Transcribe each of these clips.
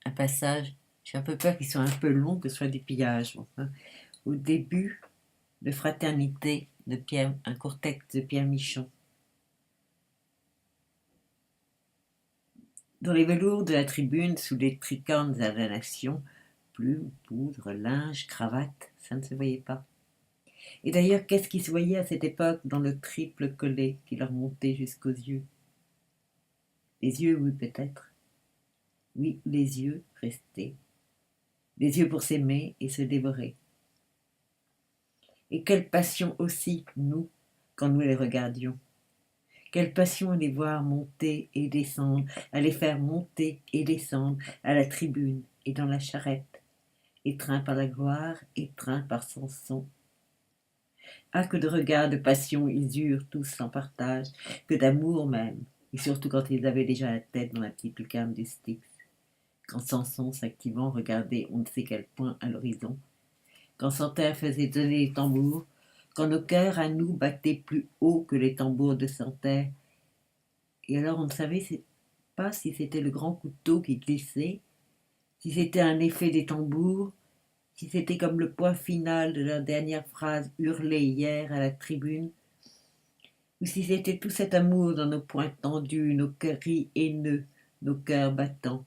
un passage, j'ai un peu peur qu'il soit un peu long, que ce soit du pillage. Enfin, au début de Fraternité de Pierre, un court texte de Pierre Michon. Dans les velours de la tribune, sous les tricornes à la nation, plumes, poudre, linge, cravate, ça ne se voyait pas. Et d'ailleurs, qu'est-ce qui se voyait à cette époque dans le triple collet qui leur montait jusqu'aux yeux? Les yeux, oui, peut-être. Oui, les yeux restés. Les yeux pour s'aimer et se dévorer. Et quelle passion aussi, nous, quand nous les regardions. Quelle passion à les voir monter et descendre, à les faire monter et descendre à la tribune et dans la charrette, étreint par la gloire, étreint par Samson. Ah, que de regards, de passion ils eurent tous en partage, que d'amour même, et surtout quand ils avaient déjà la tête dans la petite lucarne du Styx, quand Samson s'activant regardait on ne sait quel point à l'horizon, quand Santerre faisait donner les tambours, quand nos cœurs à nous battaient plus haut que les tambours de Santerre, et alors on ne savait pas si c'était le grand couteau qui glissait, si c'était un effet des tambours, si c'était comme le point final de la dernière phrase hurlée hier à la tribune, ou si c'était tout cet amour dans nos poings tendus, nos cris haineux, nos cœurs battants,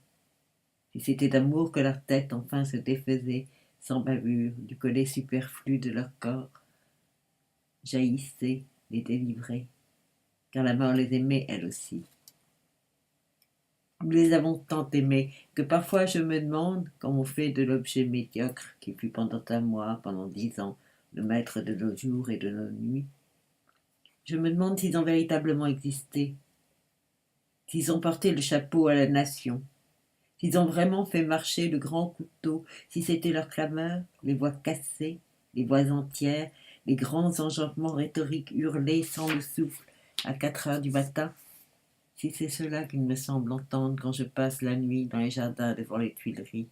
si c'était d'amour que leur tête enfin se défaisait sans bavure du collet superflu de leur corps, jaillissait, les délivrait, car la mort les aimait elle aussi. Nous les avons tant aimés que parfois je me demande, comme on fait de l'objet médiocre qui fut pendant un mois, pendant 10 ans, le maître de nos jours et de nos nuits, je me demande s'ils ont véritablement existé, s'ils ont porté le chapeau à la nation, s'ils ont vraiment fait marcher le grand couteau, si c'était leur clameur, les voix cassées, les voix entières, les grands enjambements rhétoriques hurlés sans le souffle à 4 heures du matin, si c'est cela qu'il me semble entendre quand je passe la nuit dans les jardins devant les Tuileries.